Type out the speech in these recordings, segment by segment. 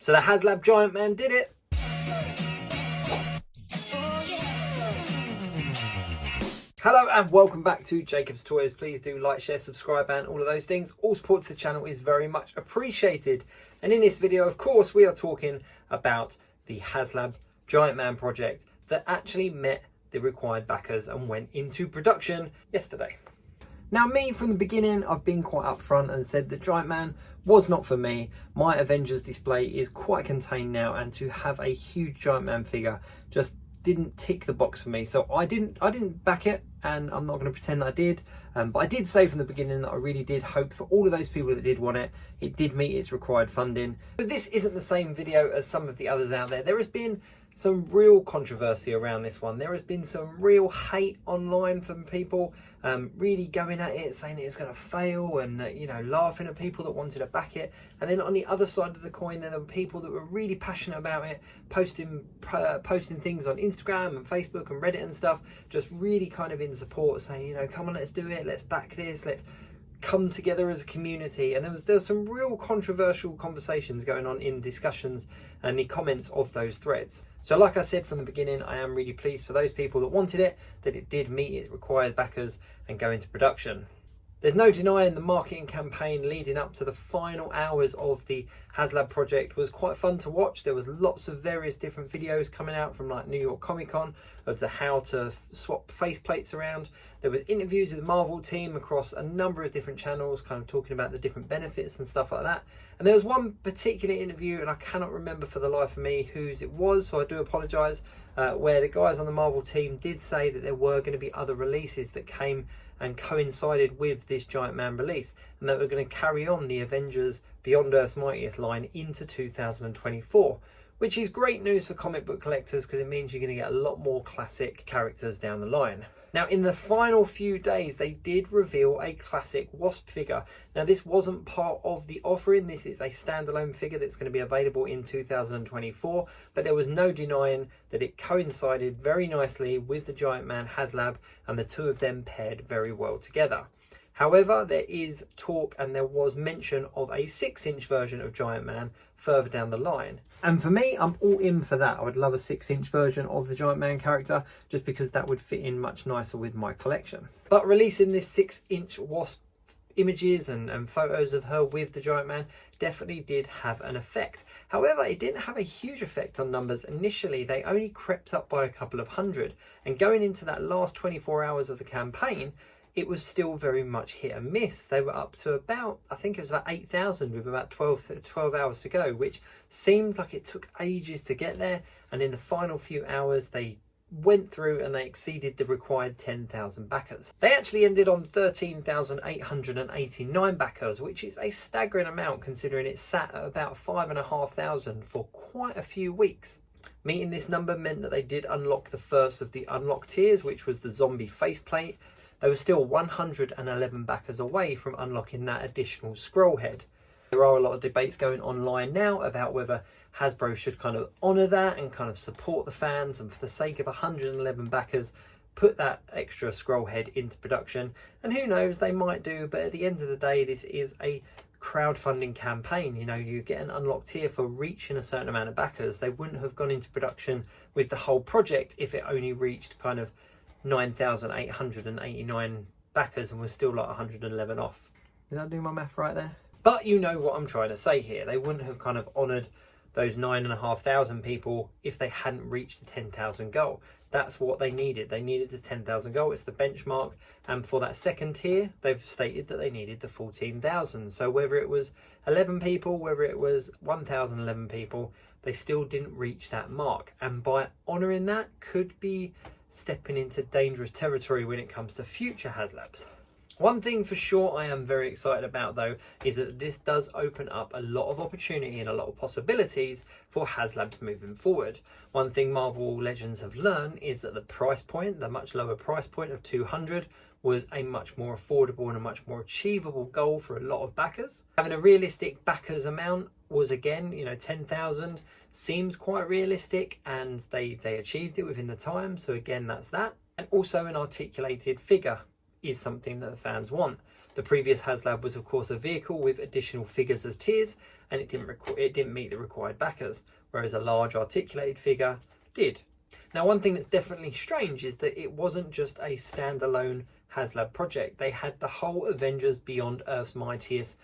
So the Haslab Giant Man did it. Hello and welcome back to Jacob's Toys. Please do like, share, subscribe and all of those things. All support to the channel is very much appreciated. And in this video, of course, we are talking about the Haslab Giant Man project that actually met the required backers and went into production yesterday. Now, me, from the beginning, I've been quite upfront and said that Giant Man was not for me. My Avengers display is quite contained now, and to have a huge Giant Man figure just didn't tick the box for me. So I didn't back it, and I'm not going to pretend that I did. But I did say from the beginning that I really did hope for all of those people that did want it, it did meet its required funding. But this isn't the same video as some of the others out there. There has been some real controversy around this one. There has been some real hate online from people really going at it, saying it was going to fail, and you know, laughing at people that wanted to back it. And then on the other side of the coin, there were people that were really passionate about it, posting things on Instagram and Facebook and Reddit and stuff, just really kind of in support, saying, you know, come on, let's do it, let's back this, let's come together as a community. And there was some real controversial conversations going on in discussions and the comments of those threads. So like I said from the beginning, I am really pleased for those people that wanted it, that it did meet its required backers and go into production. There's no denying the marketing campaign leading up to the final hours of the Haslab project was quite fun to watch. There was lots of various different videos coming out from like New York Comic Con of the how to swap faceplates around. There was interviews with the Marvel team across a number of different channels, kind of talking about the different benefits and stuff like that. And there was one particular interview, and I cannot remember for the life of me whose it was, so I do apologise, where the guys on the Marvel team did say that there were going to be other releases that came and coincided with this Giant Man release, and that we're going to carry on the Avengers Beyond Earth's Mightiest line into 2024, which is great news for comic book collectors because it means you're going to get a lot more classic characters down the line. Now, in the final few days, they did reveal a classic Wasp figure. Now, this wasn't part of the offering. This is a standalone figure that's going to be available in 2024, but there was no denying that it coincided very nicely with the Giant Man Haslab, and the two of them paired very well together. However, there is talk, and there was mention of a 6-inch version of Giant Man further down the line. And for me, I'm all in for that. I would love a 6-inch version of the Giant Man character, just because that would fit in much nicer with my collection. But releasing this 6-inch Wasp images and photos of her with the Giant Man definitely did have an effect. However, it didn't have a huge effect on numbers. Initially, they only crept up by a couple of hundred. And going into that last 24 hours of the campaign, it was still very much hit and miss. They were up to about, I think it was about 8,000 with about 12 hours to go, which seemed like it took ages to get there. And in the final few hours, they went through and they exceeded the required 10,000 backers. They actually ended on 13,889 backers, which is a staggering amount considering it sat at about 5,500 for quite a few weeks. Meeting this number meant that they did unlock the first of the unlock tiers, which was the zombie faceplate. They were still 111 backers away from unlocking that additional scroll head. There are a lot of debates going online now about whether Hasbro should kind of honour that and kind of support the fans, and for the sake of 111 backers, put that extra scroll head into production. And who knows, they might do, but at the end of the day, this is a crowdfunding campaign. You know, you get an unlocked tier for reaching a certain amount of backers. They wouldn't have gone into production with the whole project if it only reached kind of 9,889 backers and was still like 111 off. Did I do my math right there? But you know what I'm trying to say here. They wouldn't have kind of honoured those 9,500 people if they hadn't reached the 10,000 goal. That's what they needed. They needed the 10,000 goal. It's the benchmark. And for that second tier, they've stated that they needed the 14,000. So whether it was 11 people, whether it was 1,011 people, they still didn't reach that mark. And by honouring that could be stepping into dangerous territory when it comes to future Haslabs. One thing for sure I am very excited about though is that this does open up a lot of opportunity and a lot of possibilities for Haslabs moving forward. One thing Marvel Legends have learned is that the price point, the much lower price point of 200, was a much more affordable and a much more achievable goal for a lot of backers. Having a realistic backers amount was, again, you know, 10,000 seems quite realistic, and they achieved it within the time. So again, that's that. And also an articulated figure is something that the fans want. The previous Haslab was of course a vehicle with additional figures as tiers, and it didn't meet the required backers, whereas a large articulated figure did. Now, one thing that's definitely strange is that it wasn't just a standalone Haslab project. They had the whole Avengers Beyond Earth's Mightiest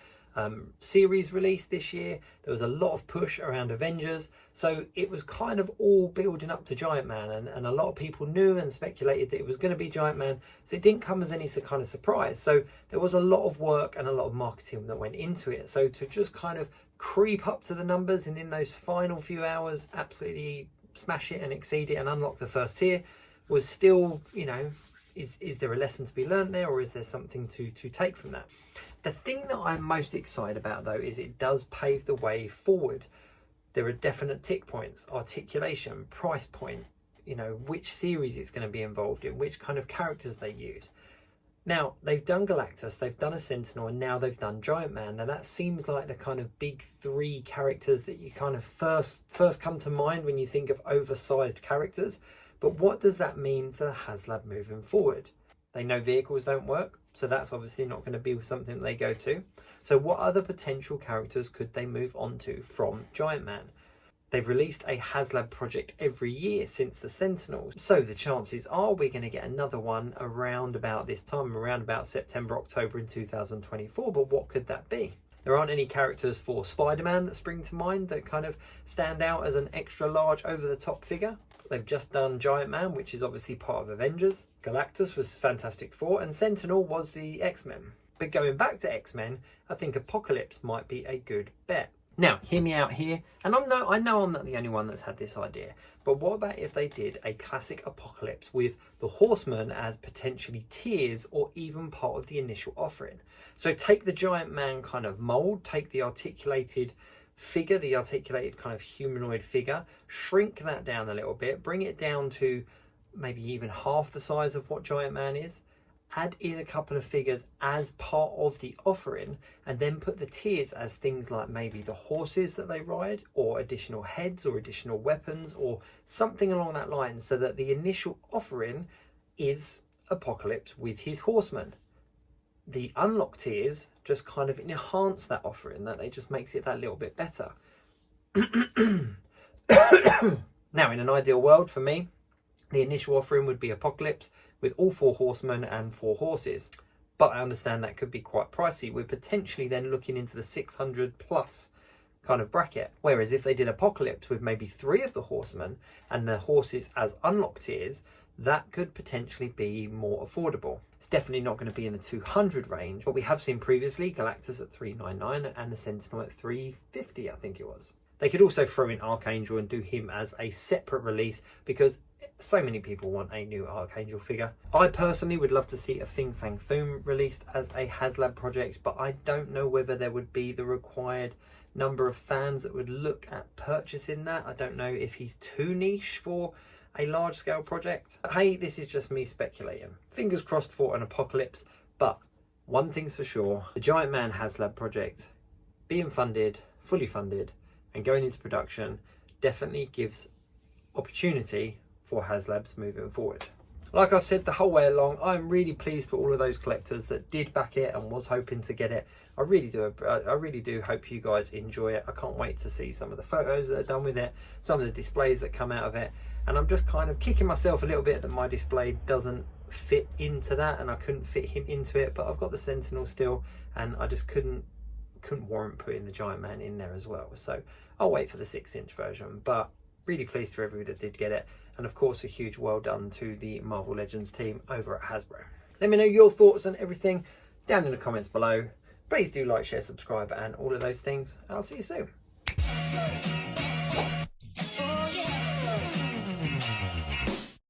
series released this year. There was a lot of push around Avengers, so it was kind of all building up to Giant Man, and a lot of people knew and speculated that it was going to be Giant Man, so it didn't come as any kind of surprise. So there was a lot of work and a lot of marketing that went into it. So to just kind of creep up to the numbers and in those final few hours absolutely smash it and exceed it and unlock the first tier was still, you know, is there a lesson to be learned there, or is there something to take from that? The thing that I'm most excited about though is it does pave the way forward. There are definite tick points, articulation, price point, you know, which series it's going to be involved in, which kind of characters they use. Now, they've done Galactus, they've done a Sentinel, and now they've done Giant Man. Now that seems like the kind of big three characters that you kind of first come to mind when you think of oversized characters. But what does that mean for the Haslab moving forward? They know vehicles don't work, so that's obviously not going to be something that they go to. So what other potential characters could they move on to from Giant Man? They've released a Haslab project every year since the Sentinels, so the chances are we're going to get another one around about this time, around about September, October in 2024. But what could that be? There aren't any characters for Spider-Man that spring to mind that kind of stand out as an extra large over-the-top figure. They've just done Giant Man, which is obviously part of Avengers. Galactus was Fantastic Four, and Sentinel was the X-Men. But going back to X-Men, I think Apocalypse might be a good bet. Now, hear me out here, and I know I'm not the only one that's had this idea, but what about if they did a classic Apocalypse with the Horsemen as potentially tiers or even part of the initial offering? So take the Giant Man kind of mold, take the articulated figure, the articulated kind of humanoid figure, shrink that down a little bit, bring it down to maybe even half the size of what Giant Man is, add in a couple of figures as part of the offering, and then put the tiers as things like maybe the horses that they ride, or additional heads, or additional weapons, or something along that line, so that the initial offering is Apocalypse with his horsemen. The unlock tiers just kind of enhance that offering, that it just makes it that little bit better. Now, in an ideal world for me, the initial offering would be Apocalypse with all 4 horsemen and 4 horses. But I understand that could be quite pricey. We're potentially then looking into the 600 plus kind of bracket. Whereas if they did Apocalypse with maybe 3 of the horsemen and the horses as unlock tiers, that could potentially be more affordable. It's definitely not going to be in the 200 range, but we have seen previously Galactus at 399 and the Sentinel at 350, I think it was. They could also throw in Archangel and do him as a separate release, because so many people want a new Archangel figure. I personally would love to see a Fin Fang Foom released as a Haslab project, but I don't know whether there would be the required number of fans that would look at purchasing that. I don't know if he's too niche for a large scale project. But hey, this is just me speculating. Fingers crossed for an Apocalypse, but one thing's for sure, the Giant Man Haslab project being funded, fully funded, and going into production definitely gives opportunity for Haslabs moving forward. Like I've said the whole way along, I'm really pleased for all of those collectors that did back it and was hoping to get it. I really do hope you guys enjoy it. I can't wait to see some of the photos that are done with it, some of the displays that come out of it, and I'm just kind of kicking myself a little bit that my display doesn't fit into that, and I couldn't fit him into it, but I've got the Sentinel still, and I just couldn't warrant putting the Giant Man in there as well. So I'll wait for the 6-inch version, but really pleased for everybody that did get it. And of course, a huge well done to the Marvel Legends team over at Hasbro. Let me know your thoughts on everything down in the comments below. Please do like, share, subscribe, and all of those things. I'll see you soon.